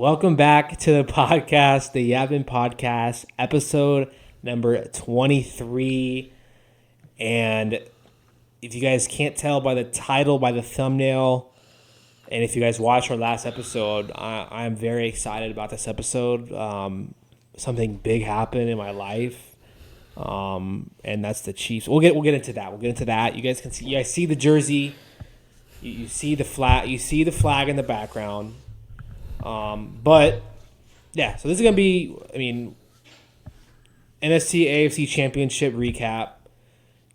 Welcome back to the podcast, the Yappin podcast, episode number 23. And if you guys can't tell by the title, by the thumbnail, and if you guys watched our last episode, I'm very excited about this episode. Something big happened in my life, and that's the Chiefs. We'll get into that. You guys can see. You guys see the jersey. You see the flag. You see the flag in the background. But yeah, so this is gonna be, NFC AFC Championship recap.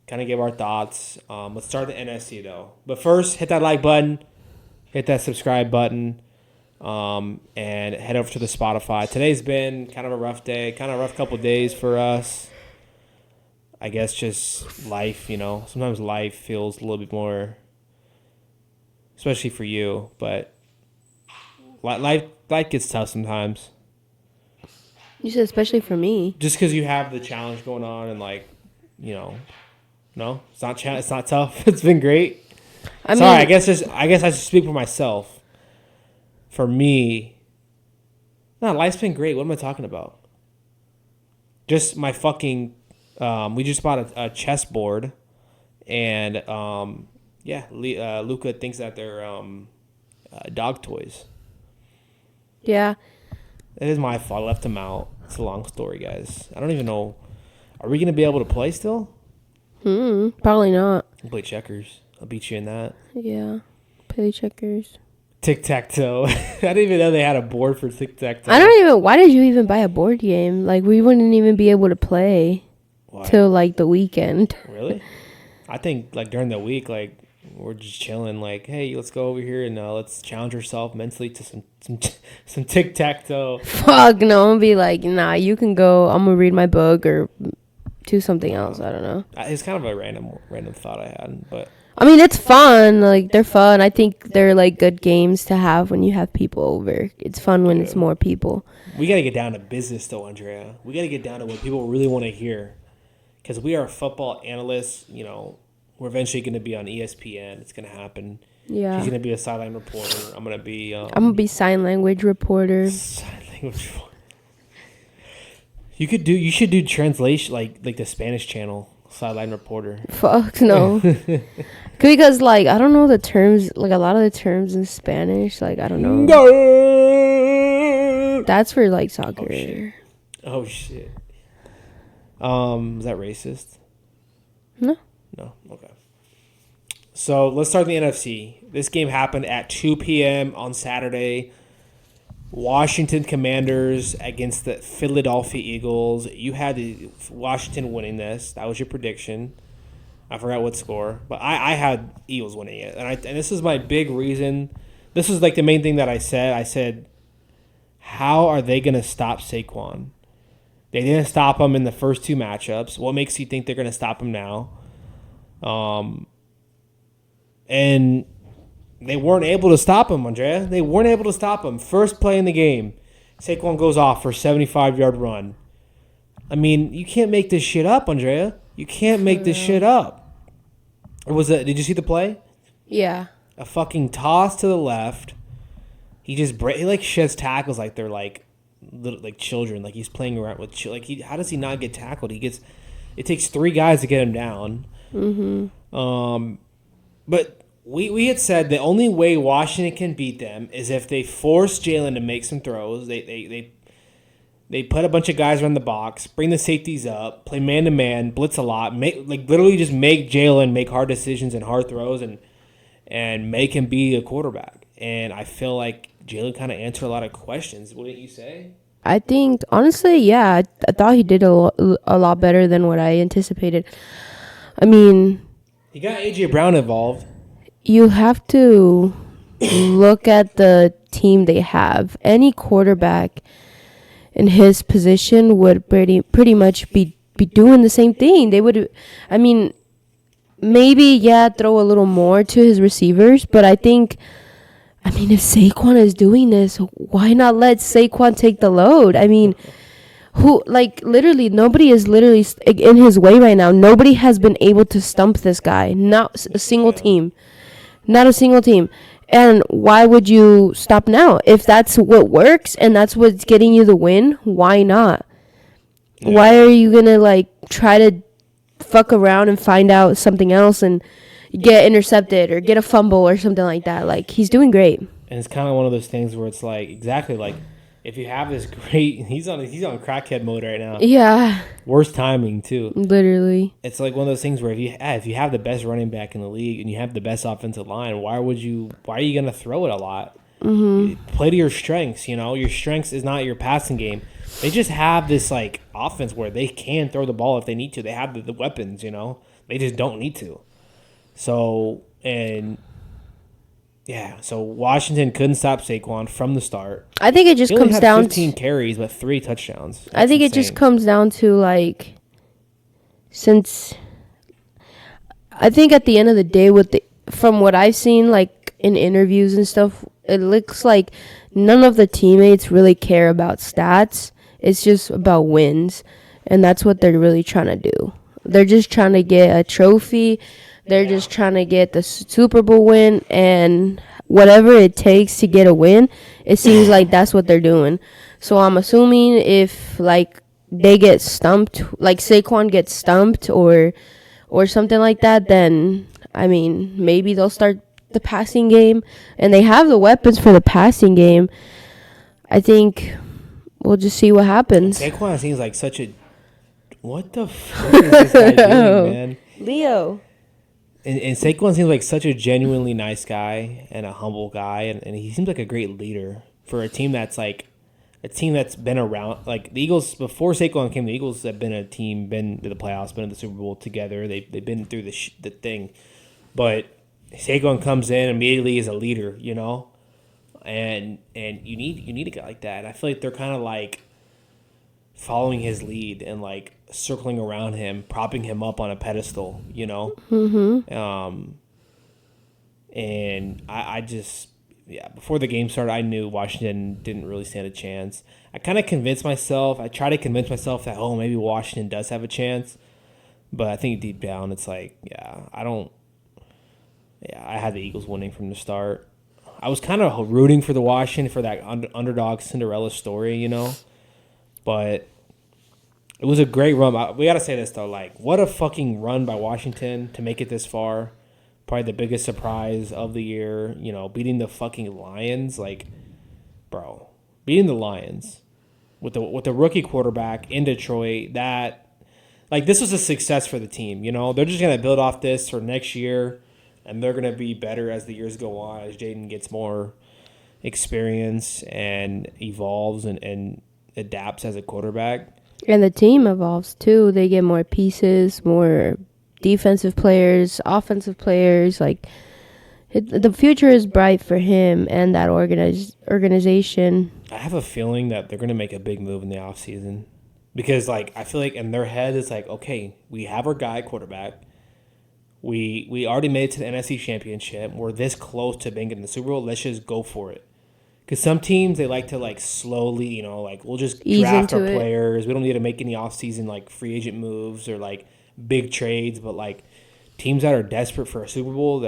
Kind of give our thoughts. Let's start the NFC though. But first, hit that like button, hit that subscribe button, and head over to the Spotify. Today's been kind of a rough day, kind of a rough couple days for us. I guess just life, Sometimes life feels a little bit more, especially for you, but. Life gets tough sometimes. You said especially for me. Just because you have the challenge going on and no, it's not tough. It's been great. I guess I should speak for myself. For me, no, life's been great. What am I talking about? Just my fucking. We just bought a chessboard, and Luca thinks that they're dog toys. Yeah. It is my fault. I left him out. It's a long story, guys. I don't even know. Are we going to be able to play still? Probably not. We'll play checkers. I'll beat you in that. Yeah. Play checkers. Tic-tac-toe. I didn't even know they had a board for tic-tac-toe. Why did you even buy a board game? Like, we wouldn't even be able to play till, the weekend. Really? I think, during the week, we're just chilling. Hey, let's go over here and let's challenge ourselves mentally to some tic-tac-toe. Fuck no, I'm gonna be like, nah, you can go. I'm gonna read my book or do something else. I don't know. It's kind of a random thought I had, but it's fun. They're fun. I think they're good games to have when you have people over. It's fun when it's more people. We gotta get down to business though, Andrea. We gotta get down to what people really want to hear, because we are football analysts. We're eventually going to be on ESPN. It's going to happen. Yeah. She's going to be a sideline reporter. I'm going to be... I'm going to be sign language reporter. Sign language reporter. You should do translation, like the Spanish channel, sideline reporter. Fuck no. Because, I don't know the terms, a lot of the terms in Spanish, I don't know. No! That's for, soccer. Oh, shit. Is that racist? No. No? Okay. So, let's start the NFC. This game happened at 2 p.m. on Saturday. Washington Commanders against the Philadelphia Eagles. You had Washington winning this. That was your prediction. I forgot what score. But I had Eagles winning it. And this is my big reason. This was, the main thing that I said. I said, how are they going to stop Saquon? They didn't stop him in the first two matchups. What makes you think they're going to stop him now? And they weren't able to stop him, Andrea. They weren't able to stop him. First play in the game, Saquon goes off for a 75-yard run. You can't make this shit up, Andrea. You can't make this shit up. Did you see the play? Yeah. A fucking toss to the left. He sheds tackles like they're little children. He's playing around with how does he not get tackled? It takes three guys to get him down. Mm-hmm. But we had said the only way Washington can beat them is if they force Jalen to make some throws. They put a bunch of guys around the box, bring the safeties up, play man to man, blitz a lot, literally just make Jalen make hard decisions and hard throws and make him be a quarterback. And I feel like Jalen kind of answered a lot of questions. Wouldn't you say? I think honestly, yeah, I thought he did a lot better than what I anticipated. He got A.J. Brown involved. You have to look at the team they have. Any quarterback in his position would pretty much be doing the same thing. They would, maybe, throw a little more to his receivers. But I think, if Saquon is doing this, why not let Saquon take the load? Literally, nobody is literally in his way right now. Nobody has been able to stump this guy. Not a single team. Not a single team. And why would you stop now? If that's what works and that's what's getting you the win, why not? Yeah. Why are you going to like try to fuck around and find out something else and get intercepted or get a fumble or something like that? Like, he's doing great. And it's kind of one of those things where it's like, exactly, like, if you have this great, he's on crackhead mode right now. Yeah, Worst timing too. literally. It's like one of those things where if you have the best running back in the league and you have the best offensive line, why are you gonna throw it a lot? Play to your strengths. You know, your strengths is not your passing game. They just have this like offense where they can throw the ball if they need to. They have the weapons. You know, they just don't need to. So so Washington couldn't stop Saquon from the start. I think it just He only comes had down 15 carries, but 3 touchdowns. I think it just comes down to like, since I think at the end of the day, from what I've seen, like in interviews and stuff, it looks like none of the teammates really care about stats. It's just about wins, and that's what they're really trying to do. They're just trying to get a trophy. They're just trying to get the Super Bowl win, and whatever it takes to get a win, it seems like that's what they're doing. So I'm assuming if like they get stumped, like Saquon gets stumped or something like that, then I mean maybe they'll start the passing game, and they have the weapons for the passing game. I think we'll just see what happens. Saquon seems like such a what the fuck is this guy doing, man? Leo. And Saquon seems like such a genuinely nice guy and a humble guy, and he seems like a great leader for a team that's been around. Like the Eagles, before Saquon came, the Eagles have been been to the playoffs, been in the Super Bowl together. They've been through the thing, but Saquon comes in immediately as a leader, you know, and you need a guy like that. And I feel like they're kind of like following his lead and like circling around him, propping him up on a pedestal, you know. And I just before the game started, I knew Washington didn't really stand a chance. I kind of convinced myself. I tried to convince myself that maybe Washington does have a chance, but I think deep down it's like I had the Eagles winning from the start. I was kind of rooting for the Washington for that underdog Cinderella story, you know. But it was a great run. We got to say this, though. Like, what a fucking run by Washington to make it this far. Probably the biggest surprise of the year. You know, beating the fucking Lions. Like, bro, beating the Lions with the rookie quarterback in Detroit. This was a success for the team. You know, they're just going to build off this for next year. And they're going to be better as the years go on. As Jaden gets more experience and evolves and adapts as a quarterback. And the team evolves too. They get more pieces, more defensive players, offensive players. Like the future is bright for him and that organization. I have a feeling that they're going to make a big move in the offseason. Because like I feel like in their head it's like, okay, we have our guy quarterback. We already made it to the NFC Championship. We're this close to being in the Super Bowl. Let's just go for it. Because some teams, they like to, like, slowly, you know, like, we'll just draft our players. We don't need to make any offseason, like, free agent moves or, like, big trades. But, like, teams that are desperate for a Super Bowl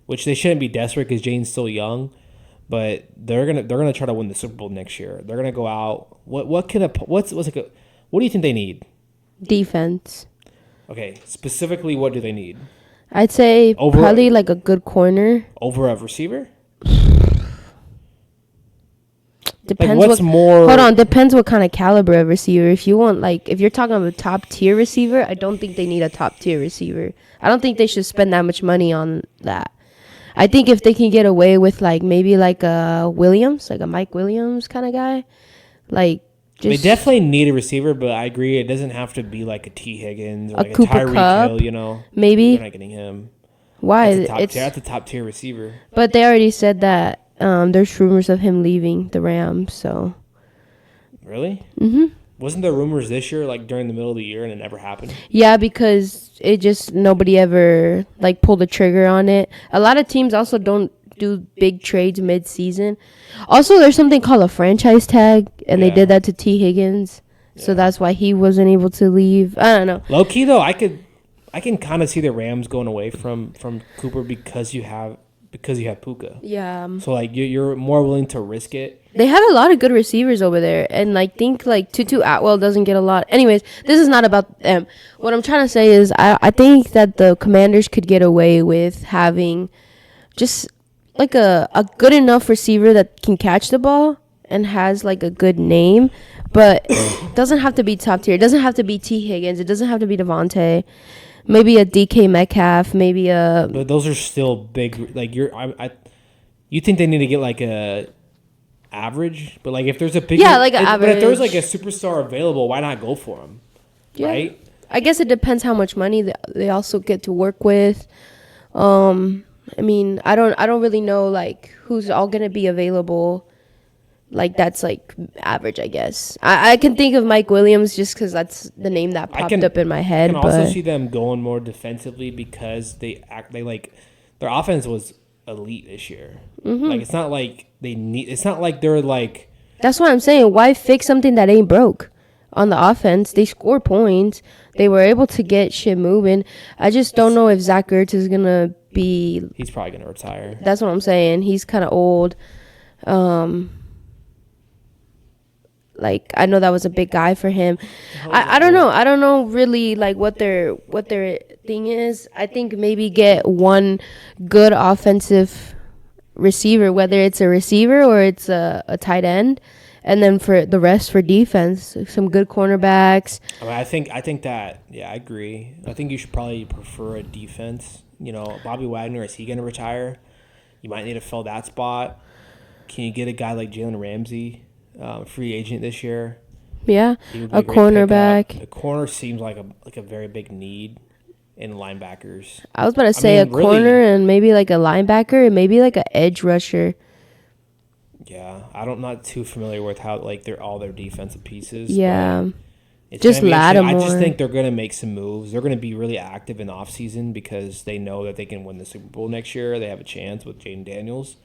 which they shouldn't be desperate because Jane's still young, but they're gonna try to win the Super Bowl next year. They're gonna go out. What do you think they need? Defense. Okay, specifically, what do they need? I'd say probably like a good corner over a receiver. Depends like depends what kind of caliber of receiver. If you're talking about a top tier receiver, I don't think they need a top tier receiver. I don't think they should spend that much money on that. I think if they can get away with like maybe like a Williams, like a Mike Williams kind of guy, like they definitely need a receiver, but I agree it doesn't have to be like a T. Higgins or like a Cooper Tyreek Kupp, Hill, you know. Maybe they're not getting him. Why? That's a top tier receiver. But they already said that. There's rumors of him leaving the Rams, so. Really? Mm-hmm. Wasn't there rumors this year, like during the middle of the year, and it never happened? Yeah, because nobody ever like pulled the trigger on it. A lot of teams also don't do big trades mid-season. Also, there's something called a franchise tag, and they did that to T. Higgins, so that's why he wasn't able to leave. I don't know. Low key though, I can kind of see the Rams going away from Cooper because because you have Puka. Yeah. So like you're more willing to risk it. They have a lot of good receivers over there, and I think like Tutu Atwell doesn't get a lot. Anyways, this is not about them. What I'm trying to say is I think that the Commanders could get away with having just like a good enough receiver that can catch the ball and has like a good name, but it doesn't have to be top tier. It doesn't have to be T. Higgins. It doesn't have to be Devontae. Maybe a DK Metcalf. Maybe a. But those are still big. Like you think they need to get like a average, but like if there's a big Like an average. But if there's like a superstar available, why not go for him? Yeah. Right? I guess it depends how much money they also get to work with. I mean, I don't really know like who's all gonna be available. Like that's like average, I guess. I can think of Mike Williams just because that's the name that popped up in my head. I can also see them going more defensively because they like their offense was elite this year. Like it's not like they need. It's not like they're like. That's what I'm saying. Why fix something that ain't broke? On the offense, they score points. They were able to get shit moving. I just don't know if Zach Ertz is gonna be. He's probably gonna retire. That's what I'm saying. He's kind of old. Like I know that was a big guy for him. I don't know. I don't know really like what their thing is. I think maybe get one good offensive receiver, whether it's a receiver or it's a tight end, and then for the rest for defense, some good cornerbacks. I mean, I think that I agree. I think you should probably prefer a defense. You know, Bobby Wagner, is he going to retire? You might need to fill that spot. Can you get a guy like Jalen Ramsey, free agent this year? Yeah, a cornerback. A corner seems like a very big need in linebackers. I was about to say a corner and maybe like a linebacker and maybe like an edge rusher. Yeah, I'm not too familiar with how like they're all their defensive pieces. Yeah. It's just Lattimore. I just think they're going to make some moves. They're going to be really active in the offseason because they know that they can win the Super Bowl next year. They have a chance with Jaden Daniels.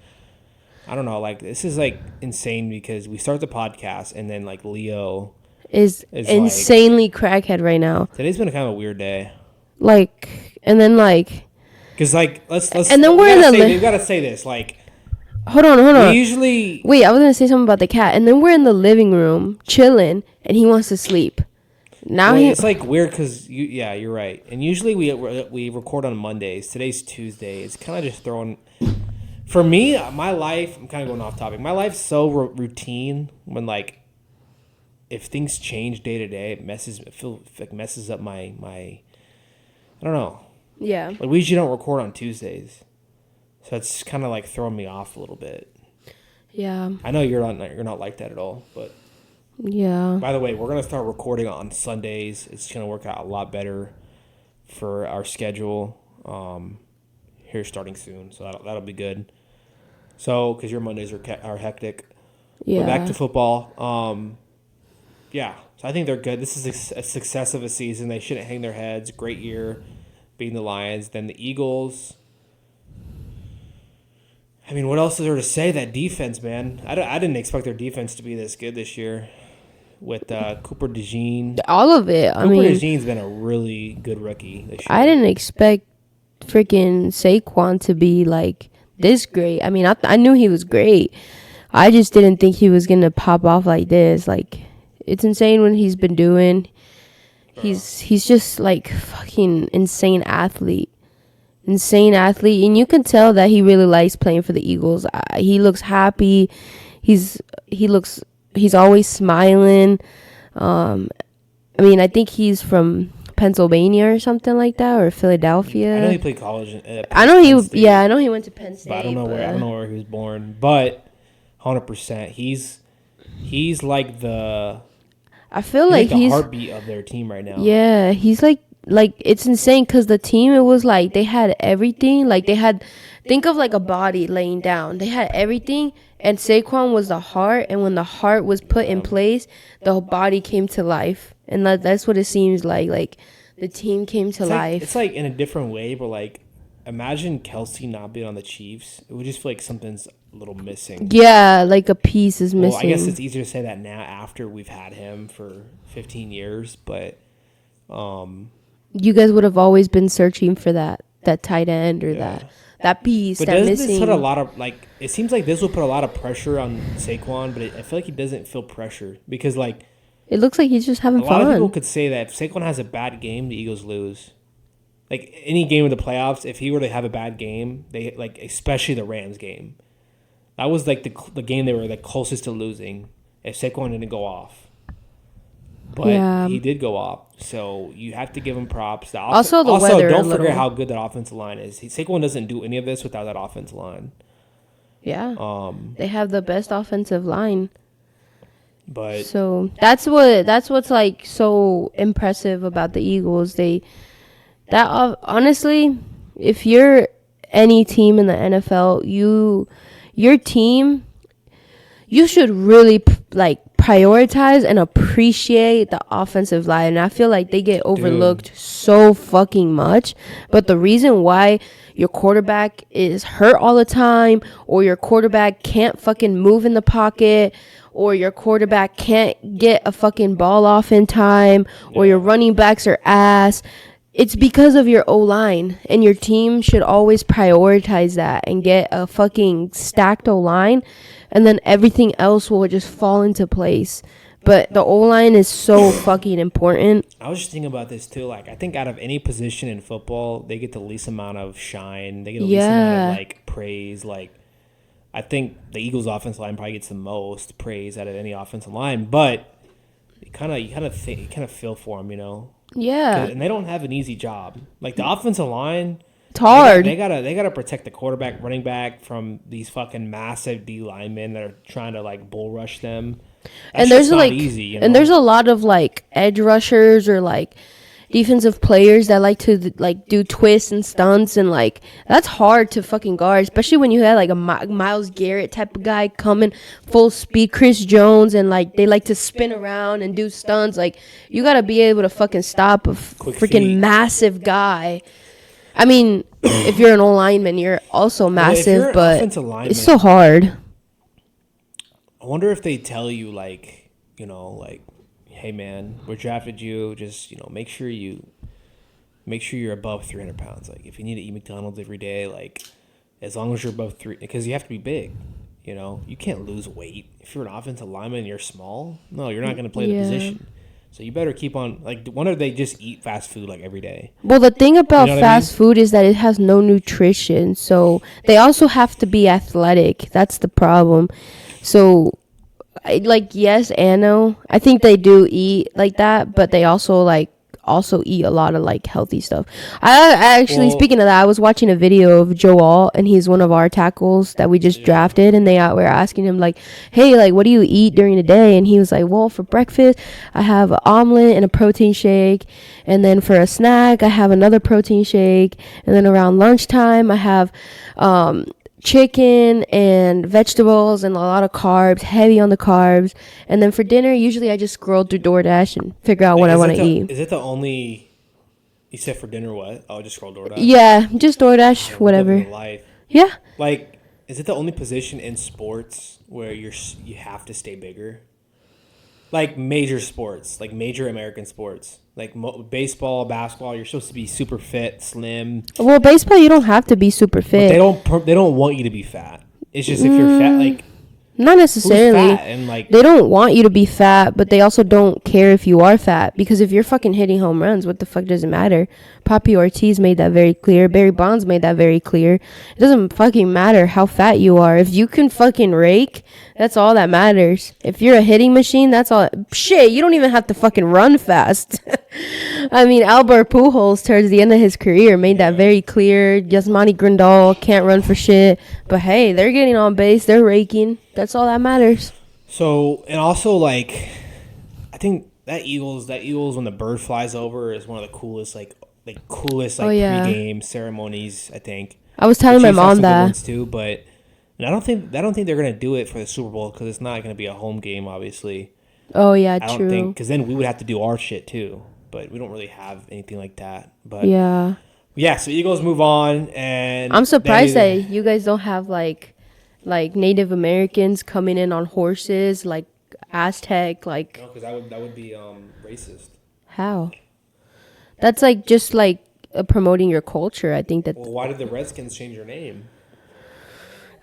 I don't know. Like, this is, like, insane because we start the podcast and then, like, Leo is insanely like, crackhead right now. Today's been kind of a weird day. Like, and then, like... Because, like, let's... And then we've got to say this, like... Hold on. We usually... Wait, I was going to say something about the cat. And then we're in the living room, chilling, and he wants to sleep. Now it's like weird because you're right. And usually we record on Mondays. Today's Tuesday. It's kind of just throwing. For me, my life. I'm kind of going off topic. My life's so routine. When like, if things change day to day, it messes up my. I don't know. Yeah. Like we usually don't record on Tuesdays, so it's kind of like throwing me off a little bit. Yeah. I know you're not like that at all, but. Yeah. By the way, we're going to start recording on Sundays. It's going to work out a lot better for our schedule here starting soon. So that'll be good. So, because your Mondays are hectic. Yeah. But back to football. Yeah. So I think they're good. This is a success of a season. They shouldn't hang their heads. Great year beating the Lions. Then the Eagles. I mean, what else is there to say? That defense, man. I didn't expect their defense to be this good this year. With Cooper DeJean. All of it. Cooper DeJean's been a really good rookie this year. I didn't expect freaking Saquon to be like this great. I mean, I knew he was great. I just didn't think he was going to pop off like this. Like, it's insane what he's been doing. He's just like fucking insane athlete. And you can tell that he really likes playing for the Eagles. He looks happy. He's always smiling. I mean, I think he's from Pennsylvania or something like that, or Philadelphia. I know he played college. I know he went to Penn State. But I don't know where he was born. But 100%, he's like the. I feel like he's the heartbeat of their team right now. Yeah, he's like it's insane because the team, it was like they had everything. Like think of like a body laying down. They had everything, and Saquon was the heart. And when the heart was put in place, the body came to life. And that's what it seems like. Like the team came to life. It's like in a different way, but like imagine Kelsey not being on the Chiefs. It would just feel like something's a little missing. Yeah, like a piece is missing. Well, I guess it's easier to say that now after we've had him for 15 years, but you guys would have always been searching for that tight end or that piece, But that doesn't missing. this put a lot of like? It seems like this will put a lot of pressure on Saquon, but I feel like he doesn't feel pressure because like It looks like he's just having a lot of people fun. could say that if Saquon has a bad game, the Eagles lose. Like any game of the playoffs, if he were to have a bad game, they like especially the Rams game. That was like the game they were like closest to losing if Saquon didn't go off. But Yeah. he did go off, so you have to give him props. Also, the weather don't a forget little. how good that offensive line is. Saquon doesn't do any of this without that offensive line. Yeah. They have the best offensive line. But So that's what's like so impressive about the Eagles. Honestly, if you're any team in the NFL, your team, you should really prioritize and appreciate the offensive line. And I feel like they get overlooked so fucking much. But the reason why your quarterback is hurt all the time, or your quarterback can't fucking move in the pocket, or your quarterback can't get a fucking ball off in time, or your running backs are ass, it's because of your O-line. And your team should always prioritize that and get a fucking stacked O-line, and then everything else will just fall into place. But the O-line is so fucking important. I was just thinking about this too. Like, I think out of any position in football, they get the least amount of shine. They get the least amount of like praise. Like, I think the Eagles' offensive line probably gets the most praise out of any offensive line. But you kind of feel for them, you know. Yeah. And they don't have an easy job. Like the offensive line, It's hard. They gotta protect the quarterback, running back from these fucking massive D linemen that are trying to like bull rush them. That's And there's just not like easy, you know? and there's a lot of like edge rushers or like defensive players that like to like do twists and stunts, and like that's hard to fucking guard, especially when you have like a Myles Garrett type of guy coming full speed, Chris Jones, and like they like to spin around and do stunts. Like you gotta be able to fucking stop a freaking massive guy. I mean, if you're an old lineman, you're also massive, but it's so hard. I wonder if they tell you like, you know, like, hey man, we drafted you. Just, you know, make sure you're above 300 pounds. Like if you need to eat McDonald's every day, like as long as you're above because you have to be big. You know, you can't lose weight if you're an offensive lineman and you're small. No, you're not going to play the position. So you better keep on, like, wonder if they just eat fast food, like, every day. Well, the thing about fast food is that it has no nutrition. So they also have to be athletic. That's the problem. So, yes and no. I think they do eat like that, but they also eat a lot of like healthy stuff. I actually, speaking of that, I was watching a video of Joe Alt, and he's one of our tackles that we just drafted, and were asking him like, hey, like, what do you eat during the day? And he was like, well, for breakfast I have an omelet and a protein shake, and then for a snack I have another protein shake, and then around lunchtime I have chicken and vegetables and a lot of carbs, heavy on the carbs. And then for dinner, usually I just scroll through DoorDash and figure out what I want to eat. Is it the only, you said for dinner what? Oh, just scroll DoorDash? Yeah, just DoorDash, whatever. Yeah. Like, is it the only position in sports where you have to stay bigger? Like major sports, like major American sports, like baseball, basketball, you're supposed to be super fit, slim. Well, baseball, you don't have to be super fit. But they don't want you to be fat. It's just if you're fat, like, not necessarily. Who's fat? And like, they don't want you to be fat, but they also don't care if you are fat, because if you're fucking hitting home runs, what the fuck does it matter? Papi Ortiz made that very clear. Barry Bonds made that very clear. It doesn't fucking matter how fat you are. If you can fucking rake, that's all that matters. If you're a hitting machine, that's all. Shit, you don't even have to fucking run fast. I mean, Albert Pujols, towards the end of his career, made that very clear. Yasmani Grandal can't run for shit. But hey, they're getting on base. They're raking. That's all that matters. So, and also, like, I think that Eagles when the bird flies over is one of the coolest pregame ceremonies, I think. I was telling my mom that too, but I don't think they're gonna do it for the Super Bowl because it's not gonna be a home game, obviously. Oh yeah, I don't think, because then we would have to do our shit too, but we don't really have anything like that. But yeah. So Eagles move on, and I'm surprised that you guys don't have like Native Americans coming in on horses, like Aztec, like. No, because that would be racist. How? That's like just like promoting your culture. I think that Well, why did the Redskins change their name?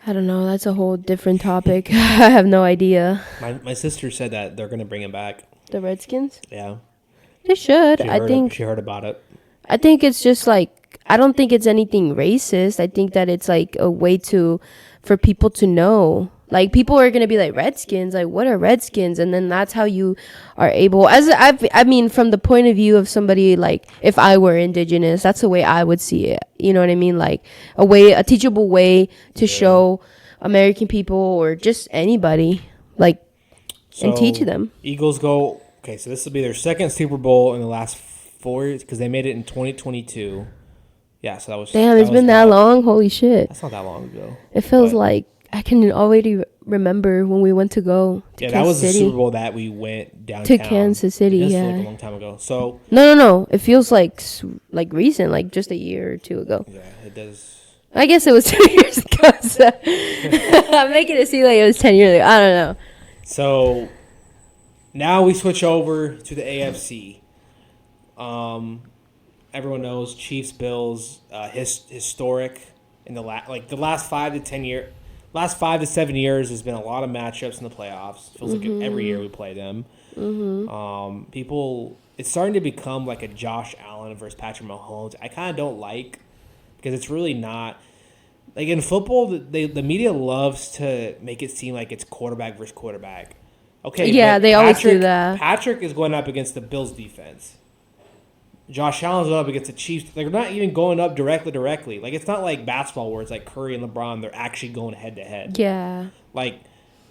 I don't know. That's a whole different topic. I have no idea. My sister said that they're gonna bring him back. The Redskins? Yeah, They should. she heard about it. I think it's just like I don't think it's anything racist. I think that it's like a way for people to know. Like people are gonna be like Redskins, like what are Redskins? And then that's how you are able. I mean, from the point of view of somebody like if I were indigenous, that's the way I would see it. You know what I mean? Like a teachable way to show American people or just anybody like and teach them. Eagles go. Okay, so this will be their second Super Bowl in the last 4 years because they made it in 2022. Yeah, so that was. Damn, it's been that long. Holy shit! That's not that long ago. It feels like I can already remember when we went to go to Kansas that was City. the Super Bowl that we went downtown to Kansas City. This Yeah, was like a long time ago. So no. It feels like recent, like just a year or two ago. Yeah, it does. I guess it was 2 years ago. So I'm making it seem like it was 10 years ago. I don't know. So now we switch over to the AFC. Everyone knows Chiefs Bills historic in the last 5 to 7 years has been a lot of matchups in the playoffs. Feels like every year we play them. It's starting to become like a Josh Allen versus Patrick Mahomes. I kind of don't like because it's really not like in football. The media loves to make it seem like it's quarterback versus quarterback. Okay, yeah, they always do that. Patrick is going up against the Bills defense. Josh Allen's going up against the Chiefs. They're not even going up directly. Like, it's not like basketball where it's like Curry and LeBron. They're actually going head-to-head. Yeah. Like,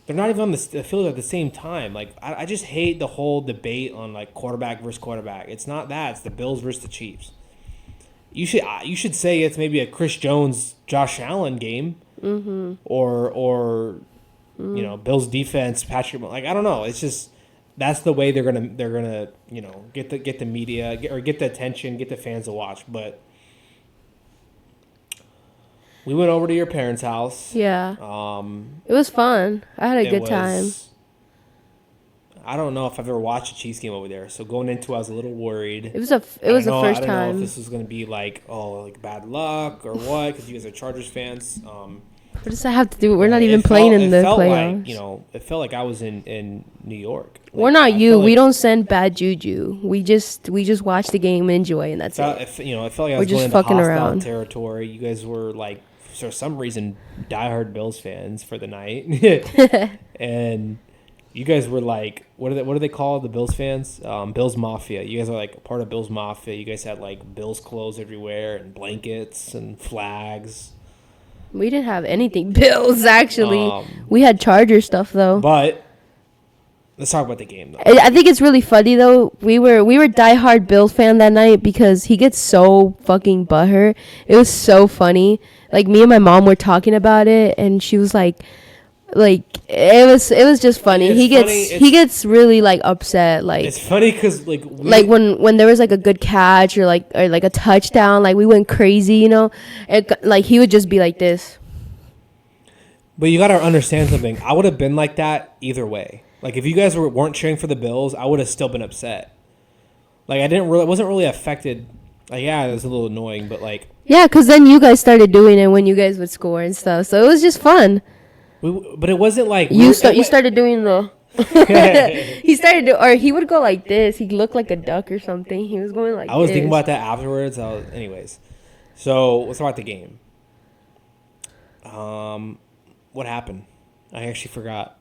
they're not even on the field at the same time. Like, I just hate the whole debate on, like, quarterback versus quarterback. It's not that. It's the Bills versus the Chiefs. You should say it's maybe a Chris Jones, Josh Allen game. Or you know, Bills defense, Patrick. Like, I don't know. It's just... That's the way they're gonna get the media get the attention, get the fans to watch. But we went over to your parents' house. Yeah. It was fun. I had a good time. I don't know if I've ever watched a Chiefs game over there. So going into it, I was a little worried. It was the first time. I don't know if this was gonna be like bad luck or what because you guys are Chargers fans. What does that have to do? We're not even playing in the playoffs. Like, it felt like I was in New York. Like, we're not you. We don't send bad juju. We just watch the game and enjoy, and that's it. I felt like I was going into hostile territory. You guys were like, for some reason, diehard Bills fans for the night, and you guys were like, what do they call the Bills fans? Bills Mafia. You guys are like part of Bills Mafia. You guys had like Bills clothes everywhere and blankets and flags. We didn't have anything Bills, actually. We had Charger stuff, though. But let's talk about the game, though. I think it's really funny, though. We were diehard Bills fan that night because he gets so fucking butthurt. It was so funny. Like, me and my mom were talking about it, and she was like it was just funny. He gets really like upset. Like it's funny because when there was like a good catch or like a touchdown, like we went crazy, you know. Like he would just be like this. But you gotta understand something. I would have been like that either way. Like if you guys weren't cheering for the Bills, I would have still been upset. Like wasn't really affected. Like yeah, it was a little annoying, but like yeah, because then you guys started doing it when you guys would score and stuff, so it was just fun. But it wasn't like you started doing the he would go like this. He looked like a duck or something. He was going like I was thinking about that afterwards. Anyways. So let's talk about the game. What happened? I actually forgot.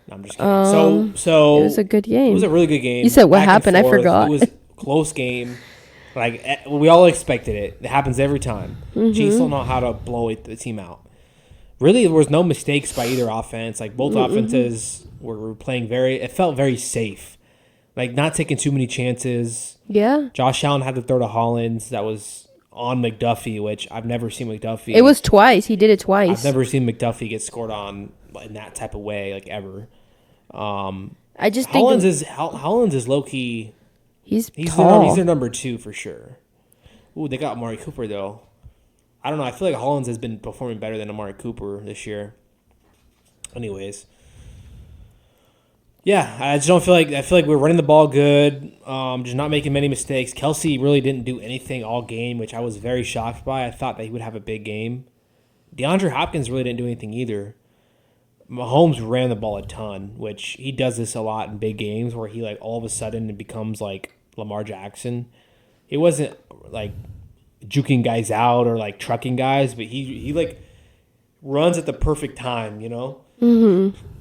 No, I'm just kidding. So it was a good game. It was a really good game. You said what happened? I forgot. It was a close game. Like we all expected it. It happens every time. Chiefs don't know how to blow the team out. Really, there was no mistakes by either offense. Like, both offenses were playing it felt very safe. Like, not taking too many chances. Yeah. Josh Allen had to throw to Hollins. That was on McDuffie, which I've never seen McDuffie. It was twice. He did it twice. I've never seen McDuffie get scored on in that type of way, like, ever. I just Hollins is low-key. He's tall. He's their number 2 for sure. Ooh, they got Amari Cooper, though. I don't know. I feel like Hollins has been performing better than Amari Cooper this year. Anyways. Yeah, I just don't feel like I feel like we're running the ball good, just not making many mistakes. Kelsey really didn't do anything all game, which I was very shocked by. I thought that he would have a big game. DeAndre Hopkins really didn't do anything either. Mahomes ran the ball a ton, which he does this a lot in big games where he like all of a sudden it becomes like Lamar Jackson. He wasn't like juking guys out or like trucking guys, but he like runs at the perfect time, you know?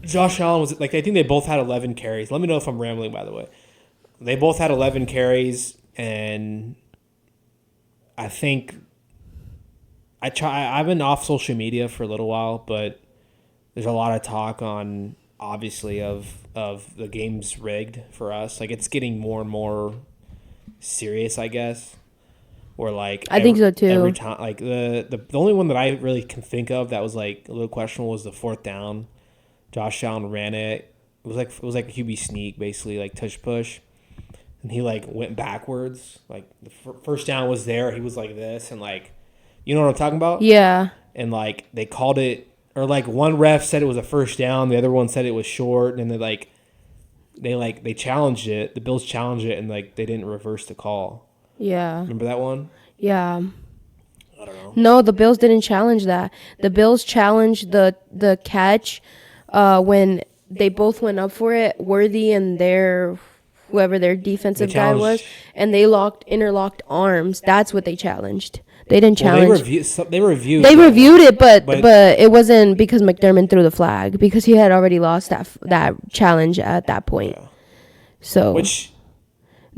Josh Allen was like, I think they both had 11 carries. Let me know if I'm rambling, by the way. They both had 11 carries, and I think I've been off social media for a little while, but there's a lot of talk on obviously of the game's rigged for us. Like it's getting more and more serious, I guess. Or like I think so too. Every time, like the only one that I really can think of that was like a little questionable was the fourth down. Josh Allen ran it. It was like a QB sneak, basically like tush push, and he like went backwards. Like the first down was there. He was like this, and like, you know what I'm talking about? Yeah. And like they called it, or like one ref said it was a first down, the other one said it was short, and they challenged it. The Bills challenged it, and like they didn't reverse the call. Yeah. Remember that one? Yeah. I don't know. No, the Bills didn't challenge that. The Bills challenged the catch when they both went up for it, Worthy and whoever their defensive guy was, and they interlocked arms. That's what they challenged. They didn't challenge. They reviewed. They reviewed it, but it wasn't because McDermott threw the flag because he had already lost that challenge at that point. Yeah. So which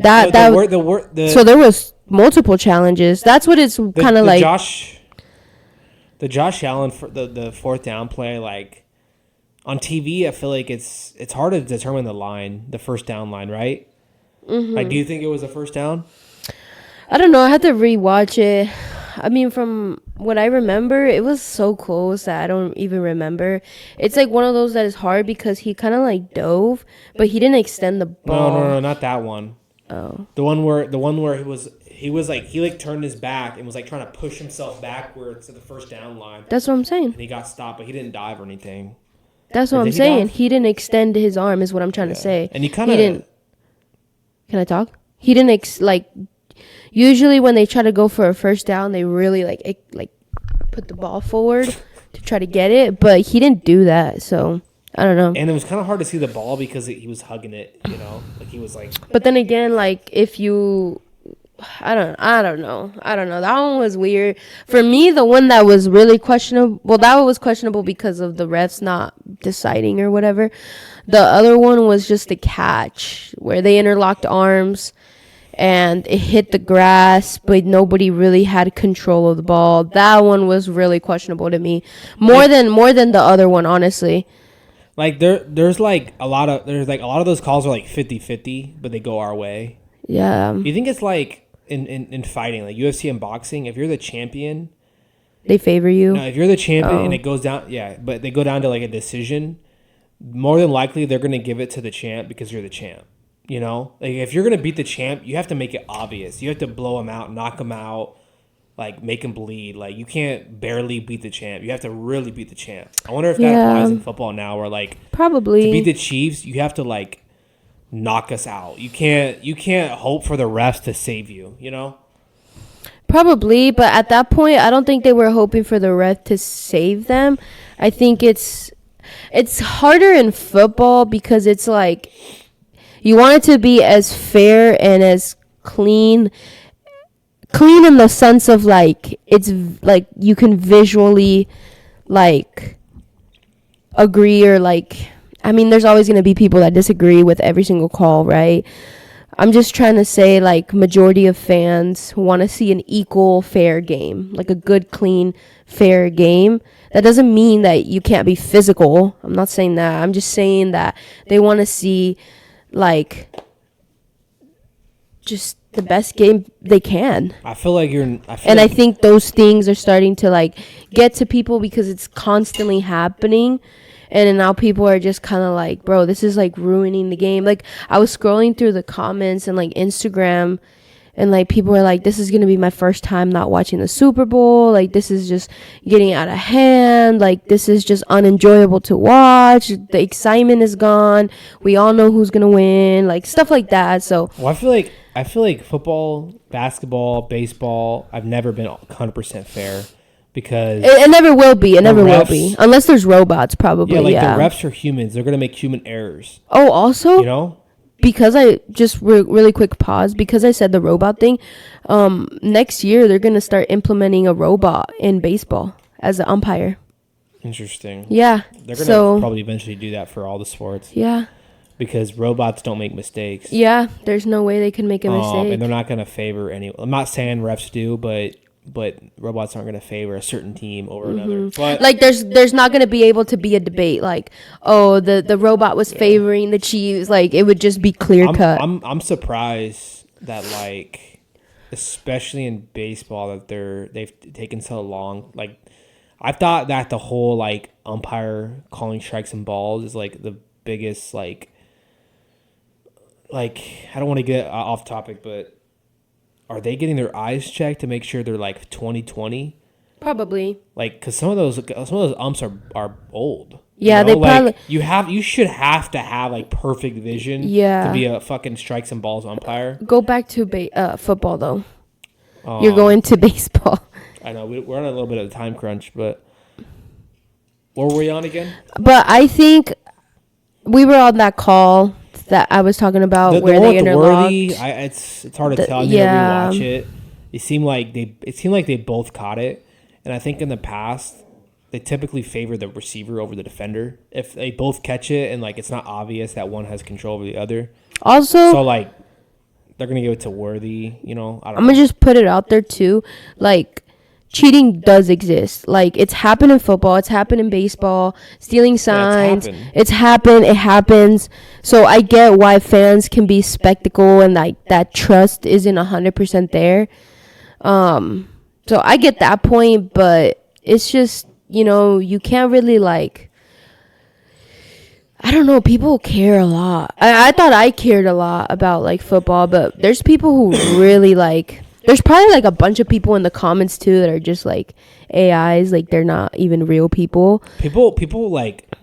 so there was multiple challenges. That's what it's kind of like. The Josh Allen for the fourth down play, like on TV, I feel like it's hard to determine the first down line, right? Mm-hmm. Like, do you think it was a first down? I don't know. I had to rewatch it. I mean, from what I remember, it was so close that I don't even remember. It's like one of those that is hard because he kind of like dove, but he didn't extend the ball. No, not that one. Oh. The one where he turned his back and was like trying to push himself backwards to the first down line. That's what I'm saying. And he got stopped, but he didn't dive or anything. That's what I'm saying. He didn't extend his arm, is what I'm trying to say. And he didn't. Can I talk? He didn't usually when they try to go for a first down, they really like put the ball forward to try to get it, but he didn't do that. So I don't know. And it was kind of hard to see the ball because he was hugging it, you know, like he was like. But then again, like if you. I don't know. That one was weird. For me, the one that was really questionable, that one was questionable because of the refs not deciding or whatever. The other one was just the catch where they interlocked arms and it hit the grass, but nobody really had control of the ball. That one was really questionable to me. More than the other one, honestly. Like there's a lot of those calls are like 50-50, but they go our way. Yeah. You think it's like in fighting, like UFC and boxing, if you're the champion, they favor you? No, if you're the champion and it goes down, but they go down to like a decision, more than likely they're going to give it to the champ because you're the champ. You know? Like if you're going to beat the champ, you have to make it obvious. You have to blow him out, knock him out, like make him bleed. Like you can't barely beat the champ. You have to really beat the champ. I wonder if that applies in football now where like probably to beat the Chiefs, you have to like knock us out. You can't hope for the refs to save you, you know? Probably, but at that point I don't think they were hoping for the ref to save them. I think it's harder in football because it's like you want it to be as fair and as clean in the sense of like it's like you can visually like agree or like I mean, there's always going to be people that disagree with every single call, right? I'm just trying to say, like, majority of fans want to see an equal, fair game. Like, a good, clean, fair game. That doesn't mean that you can't be physical. I'm not saying that. I'm just saying that they want to see, like, just the best game they can. I think those things are starting to, like, get to people because it's constantly happening. And now people are just kind of like, bro, this is like ruining the game. Like I was scrolling through the comments and like Instagram And like people were like, this is gonna be my first time not watching the Super Bowl. Like this is just getting out of hand. Like this is just unenjoyable to watch. The excitement is gone. We all know who's gonna win. Like stuff like that. So Well, I feel like football, basketball, baseball. I've never been 100% fair because it never will be. It never will refs- be unless there's robots. Probably. yeah, like Yeah. the refs are humans. They're gonna make human errors. Oh, also. You know. Because I just really quick pause because I said the robot thing. Next year they're gonna start implementing a robot in baseball as an umpire. Interesting. Yeah. They're gonna probably eventually do that for all the sports. Yeah. Because robots don't make mistakes. Yeah. There's no way they can make a mistake. And they're not gonna favor any. I'm not saying refs do, but robots aren't going to favor a certain team over another. But like there's not going to be able to be a debate like, oh, the robot was favoring the Chiefs. Like it would just be clear cut. I'm surprised that like, especially in baseball, that they've taken so long. Like I thought that the whole like umpire calling strikes and balls is like the biggest like I don't want to get off topic, but are they getting their eyes checked to make sure they're like 20/20? Probably. Like, cause some of those umps are old. Yeah, you know? they probably. You should have to have like perfect vision. Yeah. To be a fucking strikes and balls umpire. Go back to football though. You're going to baseball. I know we're on a little bit of a time crunch, but what were we on again? But I think we were on that call that I was talking about where they interlocked. It's hard to tell. You know, rewatch it. It seemed like they both caught it, and I think in the past they typically favor the receiver over the defender if they both catch it and like it's not obvious that one has control over the other. Also, so like they're gonna give it to Worthy. You know, I'm gonna just put it out there too, like. Cheating does exist. Like, it's happened in football. It's happened in baseball. Stealing signs. It's happened. It happens. So, I get why fans can be spectacle and, like, that trust isn't 100% there. So, I get that point, but it's just, you know, you can't really, like... I don't know. People care a lot. I thought I cared a lot about, like, football, but there's people who really, like... There's probably like a bunch of people in the comments too that are just like AIs, like they're not even real people. People like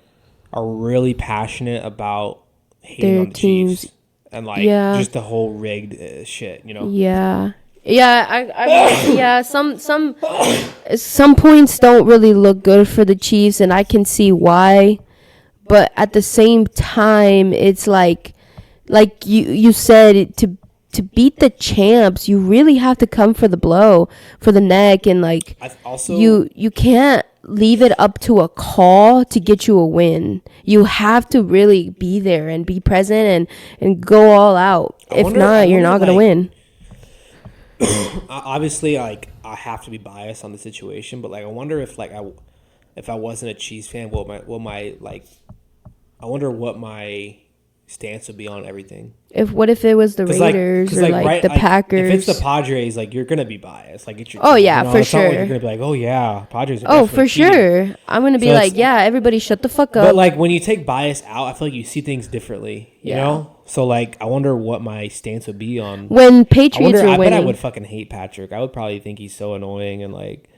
are really passionate about hating their on the teams Chiefs and like just the whole rigged shit, you know. Yeah. Yeah. Some points don't really look good for the Chiefs, and I can see why. But at the same time, it's like you said to beat the champs, you really have to come for the blow, for the neck, and like you can't leave it up to a call to get you a win. You have to really be there and be present and go all out. If not, you're not gonna win. Obviously, like I have to be biased on the situation, but like I wonder if I wasn't a Chiefs fan, I wonder what my stance would be on everything. What if it was the Raiders or the Packers? If it's the Padres, like you're gonna be biased. Like it's your team, you know? For sure. Like you're gonna be like, oh yeah, Padres. Are for sure. I'm gonna be like, yeah, everybody shut the fuck up. But like when you take bias out, I feel like you see things differently. You know. So like, I wonder what my stance would be on when Patriots are winning. I bet I would fucking hate Patrick. I would probably think he's so annoying and like.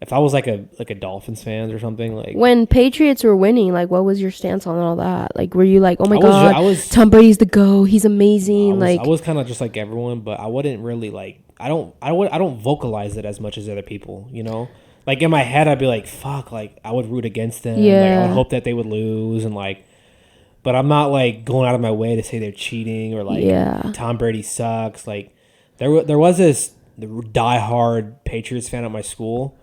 If I was like a Dolphins fan or something, like when Patriots were winning, like what was your stance on all that? Like were you like, oh my god, Tom Brady's the GOAT, he's amazing? I was kind of just like everyone, but I wouldn't really like. I don't vocalize it as much as other people, you know. Like in my head, I'd be like, fuck, like I would root against them. Yeah. Like I would hope that they would lose and like. But I'm not like going out of my way to say they're cheating or like Tom Brady sucks. Like there was this diehard Patriots fan at my school.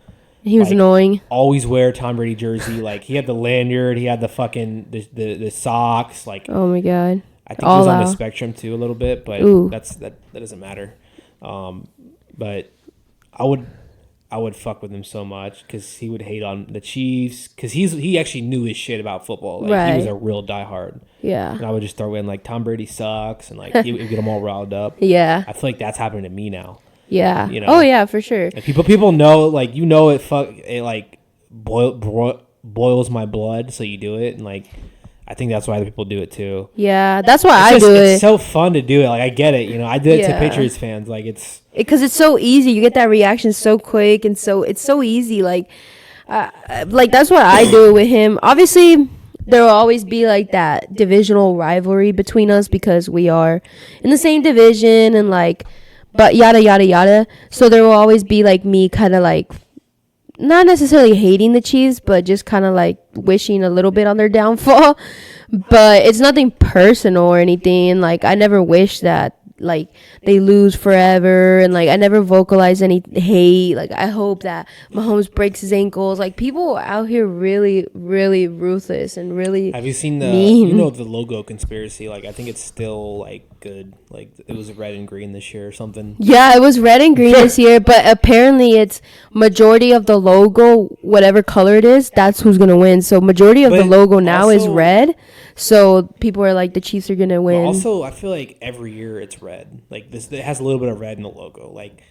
He was annoying. Always wear Tom Brady jersey. Like he had the lanyard, he had the fucking the socks. Like oh my god, I think he was on the spectrum too a little bit, but that doesn't matter. But I would fuck with him so much because he would hate on the Chiefs because he actually knew his shit about football. Like he was a real diehard. Yeah, and I would just throw in like Tom Brady sucks and like he would get them all riled up. Yeah, I feel like that's happening to me now. Yeah. You know? Oh yeah, for sure. Like people know, like you know, it like boils my blood, so you do it, and like I think that's why other people do it too. Yeah, that's why I do It's it. so fun to do it. Like I get it. You know, I did it to Yeah. Patriots fans. Like it's Because it's so easy. You get that reaction so quick, and so it's so easy. Like that's why I do it with him. Obviously, there will always be like that divisional rivalry between us because we are in the same division and like, but yada yada yada. So there will always be like me kind of like not necessarily hating the Chiefs, but just kind of like wishing a little bit on their downfall. But it's nothing personal or anything. Like I never wish that like they lose forever, and like I never vocalize any hate. Like I hope that Mahomes breaks his ankles. Like people out here really, really ruthless and really have you seen the mean. you know the logo conspiracy? Like I think it's still like good. Like it was red and green this year or something. Yeah, it was red and green this year, but apparently it's majority of the logo, whatever color it is, that's who's gonna win. So majority of the But logo now is also- red. So people are like the Chiefs are gonna But win. also, I feel like every year it's red. Like this, it has a little bit of red in the logo. Like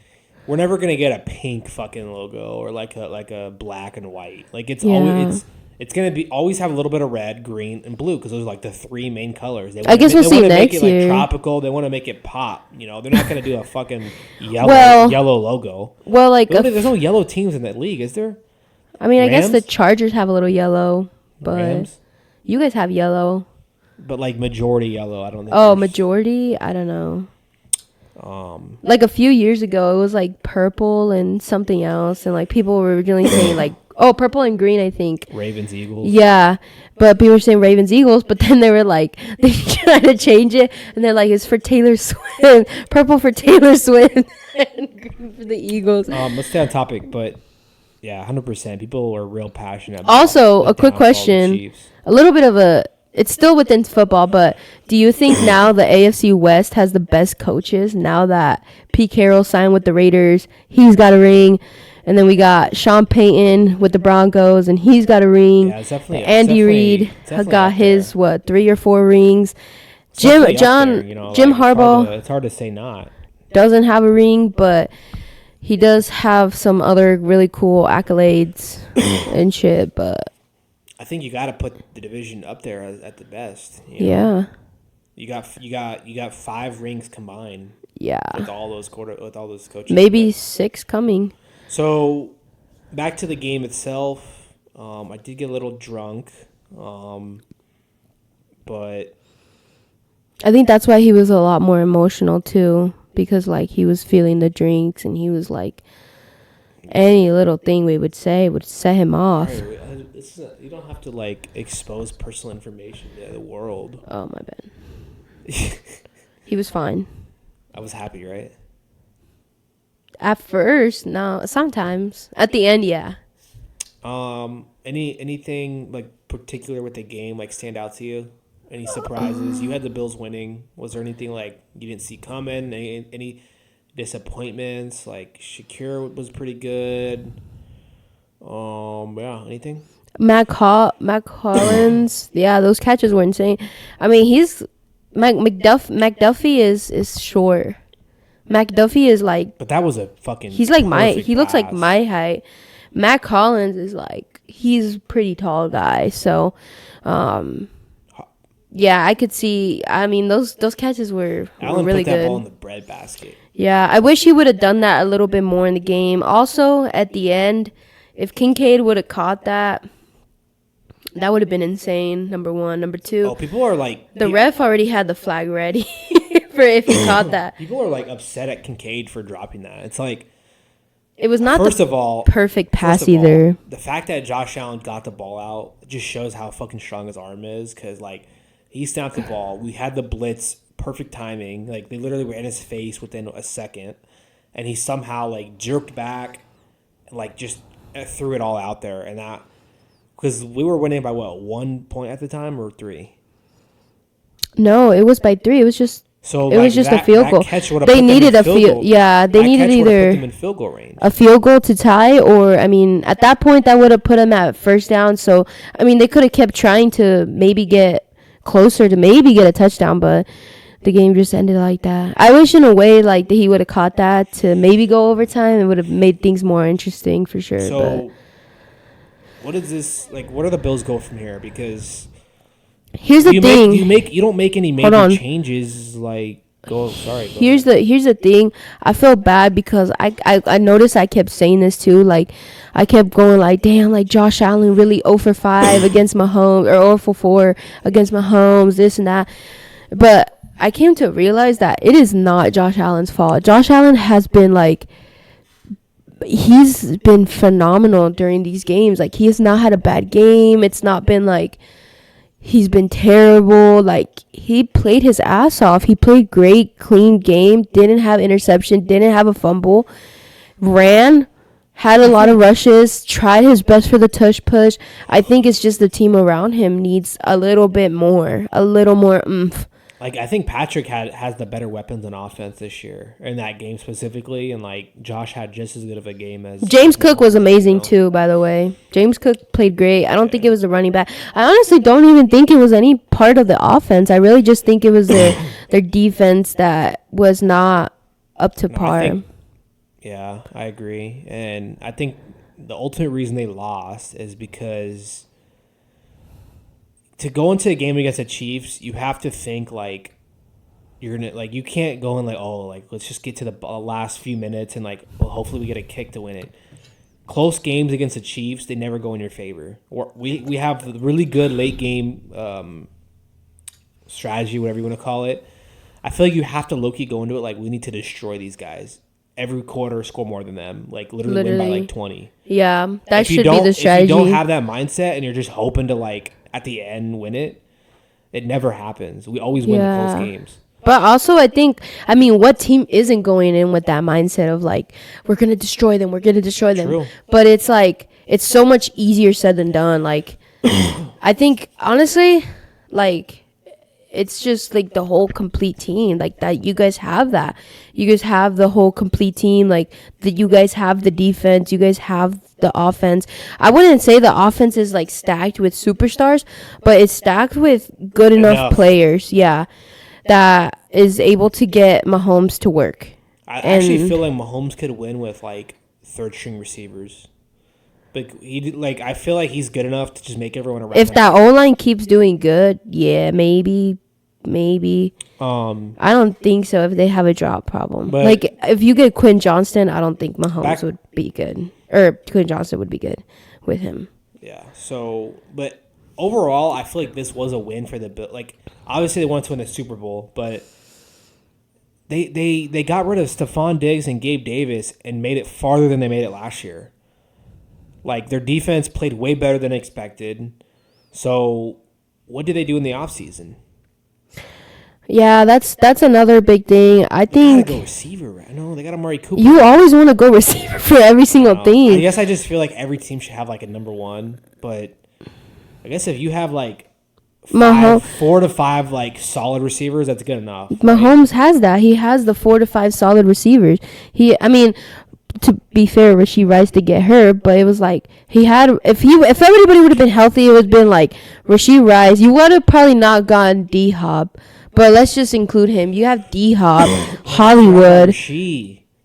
we're never gonna get a pink fucking logo or like a black and white. Like it's Yeah. always it's gonna be always have a little bit of red, green, and blue because those are like the three main colors. They I guess we'll see make next it like year. tropical. They want to make it pop. You know, they're not gonna do a fucking Well- yellow logo. Well, like There's no yellow teams in that league, is there? I mean, I guess the Rams? Chargers have a little yellow, but Rams, you guys have yellow. but like majority yellow. I don't think. Oh, there's- majority? I don't know. Like a few years ago, it was like purple and something else, and like people were originally saying like, oh, purple and green, I think. Ravens, Eagles. Yeah, but people were saying Ravens, Eagles, but then they were like, they tried to change it, and they're like, it's for Taylor Swift, purple for Taylor Swift, and green for the Eagles. Let's stay on topic, but yeah, 100%. People are real passionate. About Also, the a quick downfall of the question. Chiefs. A little bit of a, it's still within football, but do you think now the AFC West has the best coaches now that Pete Carroll signed with the Raiders? He's got a ring. And then we got Sean Payton with the Broncos, and he's got a ring. Yeah, it's definitely. Andy Reid got his, 3 or 4 rings. Jim Harbaugh It's hard to say not. doesn't have a ring, but he does have some other really cool accolades and shit. But I think you got to put the division up there at the best. You know? yeah, You got 5 rings combined yeah, with all those coaches. maybe But- 6 coming. So, back to the game itself. I did get a little drunk, but I think that's why he was a lot more emotional too, because like he was feeling the drinks, and he was like, any little thing we would say would set him off. you don't have to like expose personal information to the world. Oh my bad. He was fine. I was happy, right? At first, no. Sometimes at the end, yeah. Anything like particular with the game like stand out to you? Any surprises? You had the Bills winning. Was there anything like you didn't see coming? Any disappointments? Like Shakir was pretty good. Yeah. Anything? Matt Collins, yeah, those catches were insane. I mean, McDuffie is short. McDuffie is like, But that was a fucking. he's like perfect he looks like pass. my height. Matt Collins is like, he's a pretty tall guy. So, yeah, I could see. I mean, those catches were Allen really put that good. ball in the breadbasket. Yeah, I wish he would have done that a little bit more in the game. Also, at the end, if Kincaid would have caught that, that would have been insane. Number one. Number two, Oh, people are like the ref already had the flag ready for if he caught that. People are like upset at Kincaid for dropping that. It's like It was not first the of all, perfect pass first of all, either. the fact that Josh Allen got the ball out just shows how fucking strong his arm is. Because like he snapped the ball, we had the blitz, perfect timing. Like they literally were in his face within a second, and he somehow like jerked back, and, like just threw it all out there, and that because we were winning by what 1 point at the time or 3. No, it was by 3. It was just So it was just a field goal. They needed a field. Yeah, they needed put either them in field goal range. a field goal to tie, or I mean, at that point that would have put them at first down. So I mean, they could have kept trying to maybe get closer to maybe get a touchdown, but the game just ended like that. I wish in a way like that he would have caught that to maybe go overtime. It would have made things more interesting for sure. So, what is this like? What are the Bills go from here? Because Here's the thing. You don't make any Hold major on. changes. Like, sorry. Go Here's ahead. here's the thing. I feel bad because I noticed I kept saying this too. Like, I kept going like, damn, like Josh Allen really 0 for 5 against Mahomes, or 0 for 4 against Mahomes, this and that. But I came to realize that it is not Josh Allen's fault. Josh Allen has been like, he's been phenomenal during these games. Like, he has not had a bad game. It's not been like he's been terrible. Like, he played his ass off. He played great, clean game. Didn't have interception. Didn't have a fumble. Ran. Had a lot of rushes. Tried his best for the tush push. I think it's just the team around him needs a little bit more. A little more oomph. Like, I think Patrick has the better weapons on offense this year in that game specifically, and like Josh had just as good of a game as James Cook was amazing you know? too, by the way. James Cook played great. I don't think it was the running back. I honestly don't even think it was any part of the offense. I really just think it was their defense that was not up to No, par. Yeah, I agree, and I think the ultimate reason they lost is because to go into a game against the Chiefs, you have to think like you're gonna like you can't go in like, oh, like let's just get to the last few minutes and like, well, hopefully we get a kick to win it. Close games against the Chiefs, they never go in your favor. We have really good late game strategy, whatever you want to call it. I feel like you have to low key go into it like we need to destroy these guys. Every quarter, score more than them. Like literally win by like 20. Yeah, that should be the strategy. If you don't have that mindset and you're just hoping to like at the end win it, it never happens. We always win the close games. But also, I mean, what team isn't going in with that mindset of like, we're going to destroy them, we're going to destroy them. True. But it's like, it's so much easier said than done. Like, I think, honestly, like, it's just like the whole complete team, like that you guys have that. You guys have the whole complete team, like that you guys have the defense, you guys have the offense. I wouldn't say the offense is like stacked with superstars, but it's stacked with good enough players, yeah, that is able to get Mahomes to work. I actually feel like Mahomes could win with like third string receivers. But I feel like he's good enough to just make everyone around. If that O-line keeps doing good, yeah, maybe. I don't think so if they have a drop problem. But like, if you get Quinn Johnston, I don't think Mahomes would be good. Or Quinn Johnston would be good with him. Yeah, so, but overall, I feel like this was a win for the Bills. Like, obviously they wanted to win the Super Bowl, but they got rid of Stephon Diggs and Gabe Davis and made it farther than they made it last year. Like, their defense played way better than expected. So, what did they do in the offseason? Yeah, that's another big thing. I think They gotta go receiver, right? No, they got Amari Cooper. You always want to go receiver for every single thing. I guess I just feel like every team should have like a number one, but I guess if you have like 4 to 5 like solid receivers, that's good enough. Mahomes has that. He has the 4 to 5 solid receivers. I mean, to be fair, Rashee Rice did get hurt, but it was like he had. If everybody would have been healthy, it would have been like Rashee Rice. You would have probably not gotten D-Hop, but let's just include him. You have D-Hop, Hollywood.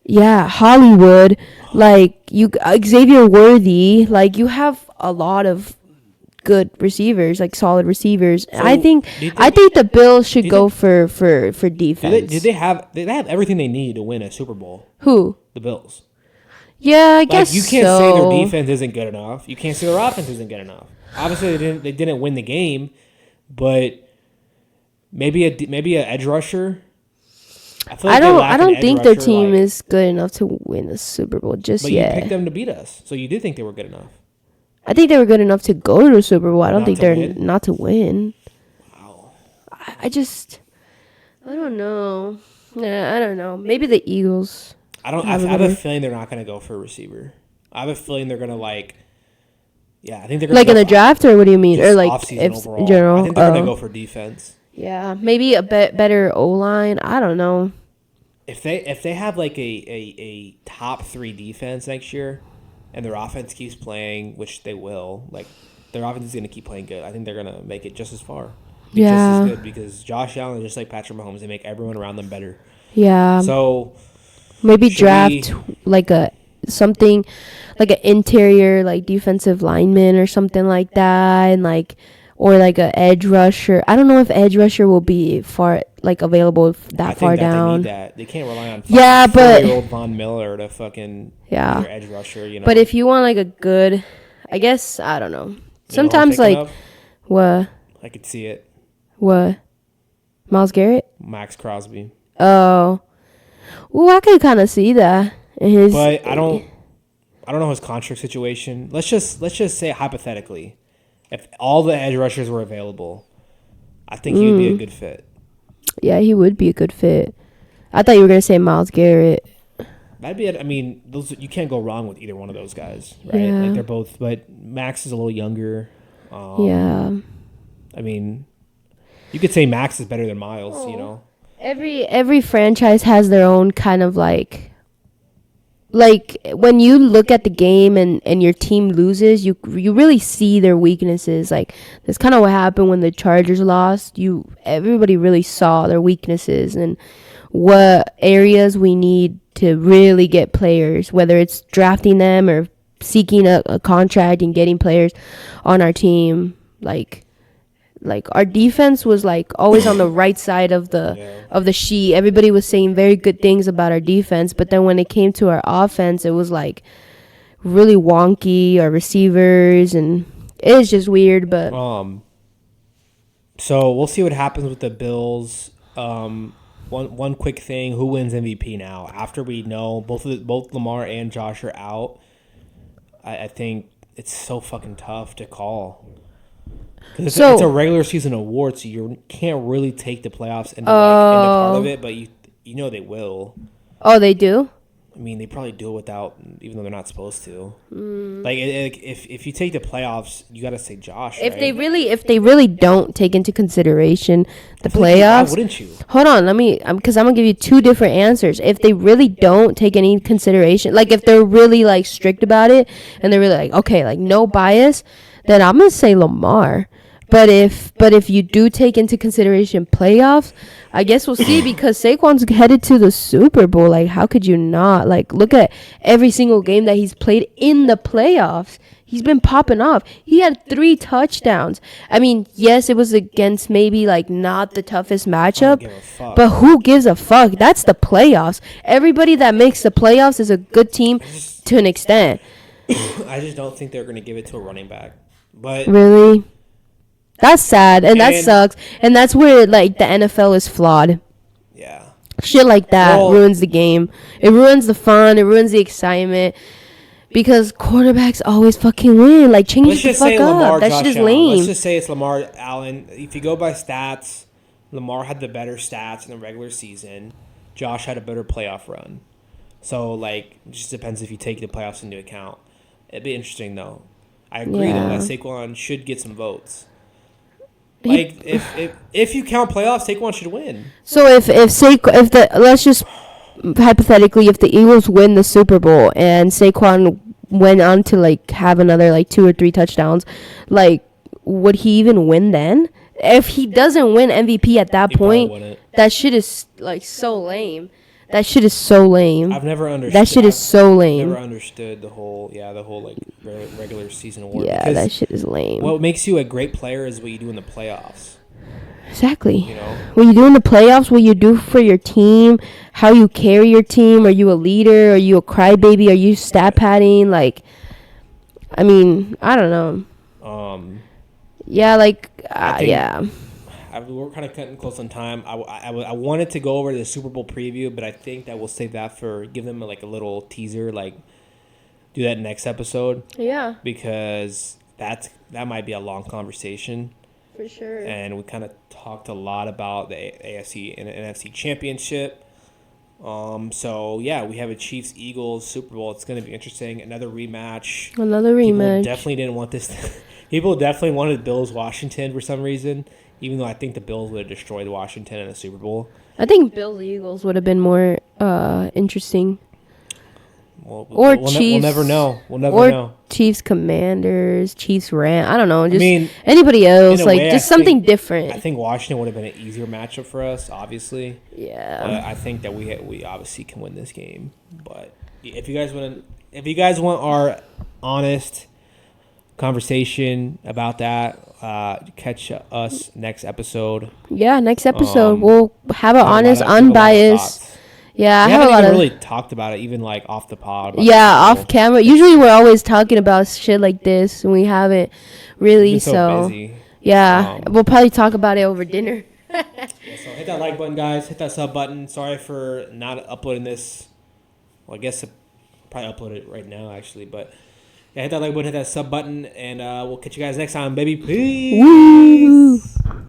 Yeah, Hollywood. Like you, Xavier Worthy. Like you have a lot of good receivers, like solid receivers. So I think the Bills should go for defense. They have everything they need to win a Super Bowl. Who? The Bills. Yeah, I guess you can't say their defense isn't good enough. You can't say their offense isn't good enough. Obviously, they didn't win the game, but maybe a edge rusher. I don't think their team is good enough to win the Super Bowl just yet. But you picked them to beat us, so you did think they were good enough. I think they were good enough to go to the Super Bowl. I don't think they're not to win. Wow. I don't know. I don't know. Maybe the Eagles. I have a feeling they're not going to go for a receiver. I have a feeling they're going to I think they're going to in the draft, or what do you mean? Or like in general? I think they're going to go for defense. Yeah, maybe a better O-line. I don't know. If they have like a top 3 defense next year, and their offense keeps playing, which they will, like their offense is going to keep playing good. I think they're going to make it just as far. Just as good, because Josh Allen, just like Patrick Mahomes, they make everyone around them better. Yeah. So maybe draft like an interior like defensive lineman or something like that, and like or like a edge rusher. I don't know if edge rusher will be available that far down. They need that. They can't rely on Yeah, but 40-year-old Von Miller to fucking be their edge rusher. You know. But if you want like a good, I guess I don't know. Sometimes like what? I could see it. What? Myles Garrett? Max Crosby. Oh, well, I could kind of see that. But I don't know his contract situation. Let's just say hypothetically, if all the edge rushers were available, I think he would be a good fit. Yeah, he would be a good fit. I thought you were gonna say Myles Garrett. That'd be. I mean, those you can't go wrong with either one of those guys, right? Yeah. Like they're both, but Max is a little younger. Yeah. I mean, you could say Max is better than Myles. You know. Every franchise has their own kind of like when you look at the game and your team loses, you really see their weaknesses. Like that's kind of what happened when the Chargers lost. Everybody really saw their weaknesses and what areas we need to really get players, whether it's drafting them or seeking a contract and getting players on our team. Like our defense was like always on the right side of the sheet. Everybody was saying very good things about our defense, but then when it came to our offense, it was like really wonky. Our receivers, and it was just weird. But so we'll see what happens with the Bills. One quick thing: who wins MVP now? After we know both Lamar and Josh are out, I think it's so fucking tough to call. It's a regular season award, so you can't really take the playoffs into part of it, but you know they will. Oh, they do? I mean, they probably do it without, even though they're not supposed to. Like, if you take the playoffs, you got to say Josh. If they really don't take into consideration the playoffs, why wouldn't you? Hold on, because I'm gonna give you two different answers. If they really don't take any consideration, like if they're really like strict about it and they're really like okay, like no bias, then I'm gonna say Lamar. But if you do take into consideration playoffs, I guess we'll see because Saquon's headed to the Super Bowl. Like, how could you not? Like, look at every single game that he's played in the playoffs. He's been popping off. He had 3 touchdowns. I mean, yes, it was against maybe, like, not the toughest matchup. But who gives a fuck? That's the playoffs. Everybody that makes the playoffs is a good team to an extent. I just don't think they're going to give it to a running back. But really? That's sad, and that sucks. And that's where, like, the NFL is flawed. Yeah. Shit like that ruins the game. It ruins the fun. It ruins the excitement. Because quarterbacks always fucking win. Like, change the fuck up. That shit is lame. Let's just say it's Lamar Allen. If you go by stats, Lamar had the better stats in the regular season. Josh had a better playoff run. So, like, it just depends if you take the playoffs into account. It'd be interesting, though. I agree, though, that Saquon should get some votes. Like if you count playoffs, Saquon should win. So let's just hypothetically, if the Eagles win the Super Bowl and Saquon went on to like have another like 2 or 3 touchdowns, like would he even win then? If he doesn't win MVP at that point, that shit is like so lame. That shit is so lame. I've never understood. That shit is so lame. Never understood the whole like regular season award. Yeah, that shit is lame. What makes you a great player is what you do in the playoffs. Exactly. You know, what you do in the playoffs, what you do for your team, how you carry your team. Are you a leader? Are you a crybaby? Are you stat padding? Like, I mean, I don't know. Yeah, like, yeah. We're kind of cutting close on time. I wanted to go over the Super Bowl preview, but I think that we'll save that give them like a little teaser, like do that next episode. Yeah. Because that might be a long conversation. For sure. And we kind of talked a lot about the AFC and NFC Championship. So yeah, we have a Chiefs-Eagles Super Bowl. It's going to be interesting. Another rematch. People definitely didn't want this. People definitely wanted Bills-Washington for some reason. Even though I think the Bills would have destroyed Washington in the Super Bowl. I think Bills-Eagles would have been more interesting. We'll Chiefs. We'll never know. Know. Chiefs-Commanders, Chiefs-Rams. I don't know. Just anybody else. Like, just something different. I think Washington would have been an easier matchup for us, obviously. Yeah. But I think that we obviously can win this game. But if you guys want our honest conversation about that. Catch us next episode. Yeah, next episode we'll have an We have a lot honest, of- we have a lot of unbiased. thoughts. Yeah, I We have a haven't lot even of. really talked about it, even like off the pod. about Yeah, the off show. camera. Usually we're always talking about shit like this, and we haven't really. We've been so busy. Yeah, we'll probably talk about it over dinner. Yeah, so hit that like button, guys. Hit that sub button. Sorry for not uploading this. Well, I guess I'll probably upload it right now, actually. But yeah, hit that like button, hit that sub button, and we'll catch you guys next time, baby. Peace. Woo!